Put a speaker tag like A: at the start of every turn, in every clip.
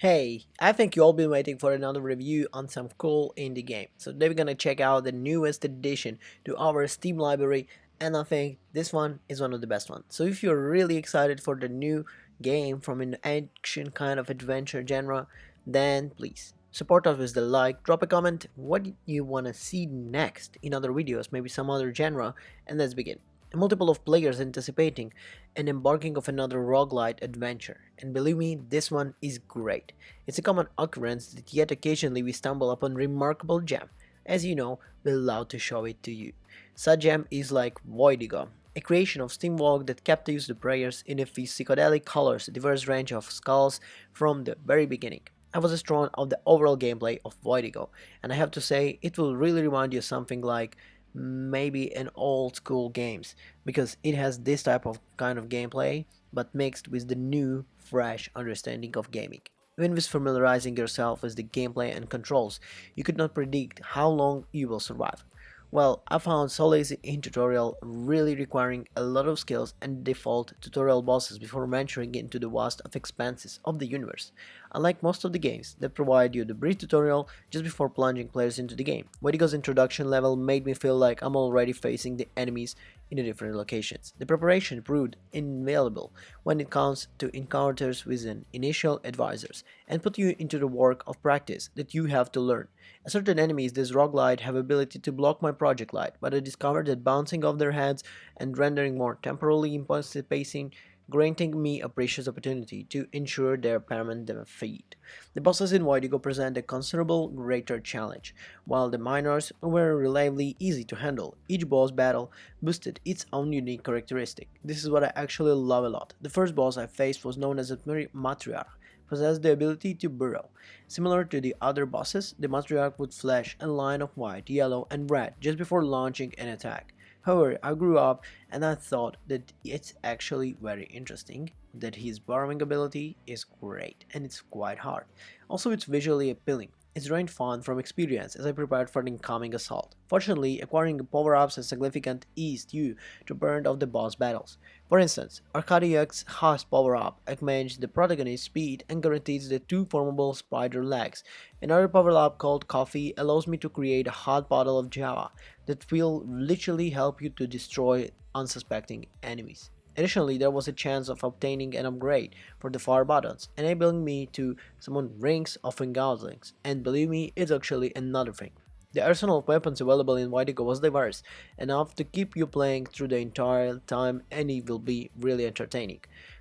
A: Hey, I think you all been waiting for another review on some cool indie game. So today we're gonna check out the newest addition to our Steam library, and I think this one is one of the best ones. So if you're really excited for the new game from an action kind of adventure genre, then please support us with the like, drop a comment what you wanna see next in other videos, maybe some other genre, and let's begin. A multiple of players anticipating an embarking of another roguelite adventure, and believe me, this one is great. It's a common occurrence that yet occasionally we stumble upon remarkable gem. As you know, we're allowed to show it to you. Such gem is like Voidigo, a creation of Steamwalk that captivates the players in its psychedelic colors, a diverse range of skulls from the very beginning. I was drawn of the overall gameplay of Voidigo, and I have to say it will really remind you of something like maybe an old school games because it has this type of kind of gameplay but mixed with the new fresh understanding of gaming. Even with familiarizing yourself with the gameplay and controls, you could not predict how long you will survive. Well, I found solace in tutorial really requiring a lot of skills and default tutorial bosses before venturing into the vast of expanses of the universe. Unlike most of the games that provide you the brief tutorial just before plunging players into the game, Wedigo's introduction level made me feel like I'm already facing the enemies in the different locations. The preparation proved invaluable when it comes to encounters with an initial advisors and put you into the work of practice that you have to learn. Certain enemies this roguelite have ability to block my project light, but I discovered that bouncing off their heads and rendering more temporarily impossible pacing, granting me a precious opportunity to ensure their permanent defeat. The bosses in Voidigo present a considerable greater challenge, while the minors were reliably easy to handle. Each boss battle boosted its own unique characteristic. This is what I actually love a lot. The first boss I faced was known as a matriarch, possessed the ability to burrow. Similar to the other bosses, the matriarch would flash a line of white, yellow, and red just before launching an attack. However, I grew up and I thought that it's actually very interesting that his burrowing ability is great and it's quite hard. Also, it's visually appealing. It's drained fun from experience as I prepared for the incoming assault. Fortunately, acquiring power-ups has significant eased you to burn off the boss battles. For instance, Arcadiac's Haas power-up augments the protagonist's speed and guarantees the two formable spider legs. Another power-up called Coffee allows me to create a hot bottle of Java that will literally help you to destroy unsuspecting enemies. Additionally, there was a chance of obtaining an upgrade for the fire buttons, enabling me to summon rings of Fingerlings, and believe me, it's actually another thing. The arsenal of weapons available in Voidigo was diverse, enough to keep you playing through the entire time and it will be really entertaining.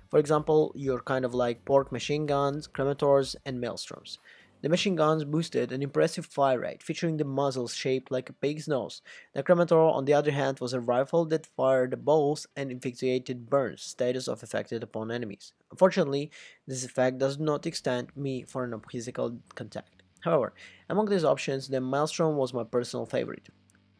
A: For example, you're kind of like pork machine guns, cremators, and maelstroms. The machine guns boosted an impressive fire rate, featuring the muzzles shaped like a pig's nose. The cremator, on the other hand, was a rifle that fired bolts and inflicted burns, status of affected upon enemies. Unfortunately, this effect does not extend me for an physical contact. However, among these options, the Maelstrom was my personal favorite.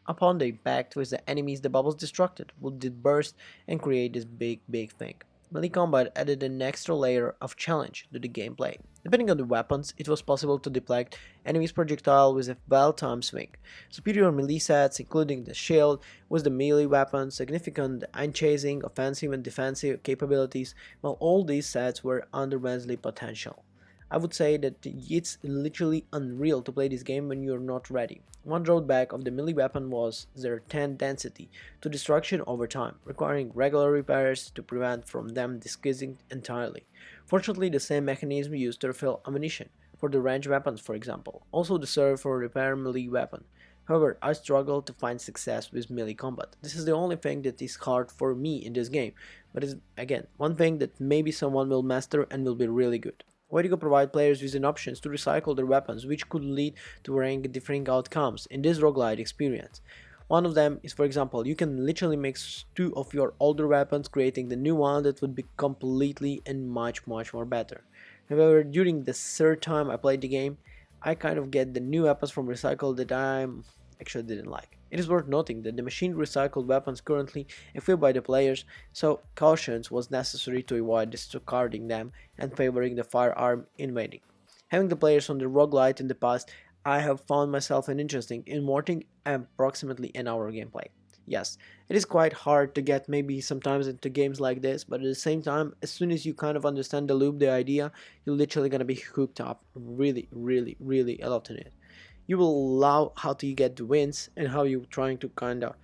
A: Upon the impact with the enemies, the bubbles destructed would burst and create this big thing. Melee combat added an extra layer of challenge to the gameplay. Depending on the weapons, it was possible to deflect enemies' projectile with a well-timed swing. Superior melee sets, including the shield, with the melee weapons, significant unchasing, offensive and defensive capabilities, while all these sets were under Wesley potential. I would say that it's literally unreal to play this game when you're not ready. One drawback of the melee weapon was their tendency to destruction over time, requiring regular repairs to prevent from them disguising entirely. Fortunately, the same mechanism used to refill ammunition for the range weapons, for example, also serve for repair melee weapon. However, I struggle to find success with melee combat. This is the only thing that is hard for me in this game, but it's again one thing that maybe someone will master and will be really good. Voidigo provide players with an options to recycle their weapons, which could lead to varying different outcomes in this roguelite experience. One of them is, for example, you can literally mix two of your older weapons, creating the new one that would be completely and much more better. However, during the third time I played the game, I kind of get the new weapons from recycle that I actually didn't like. It is worth noting that the machine recycled weapons currently equipped by the players, so caution was necessary to avoid discarding them and favoring the firearm invading. Having the players on the roguelite in the past, I have found myself an interesting in morting approximately an hour gameplay. Yes, it is quite hard to get maybe sometimes into games like this, but at the same time, as soon as you kind of understand the loop, the idea, you're literally gonna be hooked up really, really, really a lot in it. You will love how to get the wins and how you're trying to kind of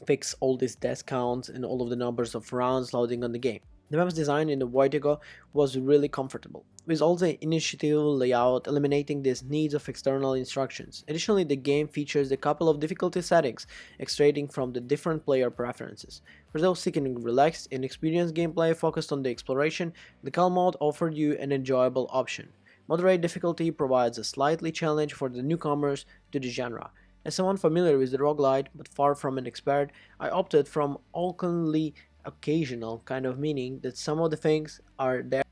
A: fix all these death counts and all of the numbers of rounds loading on the game. The map's design in the Voidigo was really comfortable, with all the initiative layout eliminating these needs of external instructions. Additionally, the game features a couple of difficulty settings extracting from the different player preferences. For those seeking relaxed and experienced gameplay focused on the exploration, the calm mode offered you an enjoyable option. Moderate difficulty provides a slightly challenge for the newcomers to the genre. As someone familiar with the roguelite but far from an expert, I opted from only occasional, kind of meaning that some of the things are there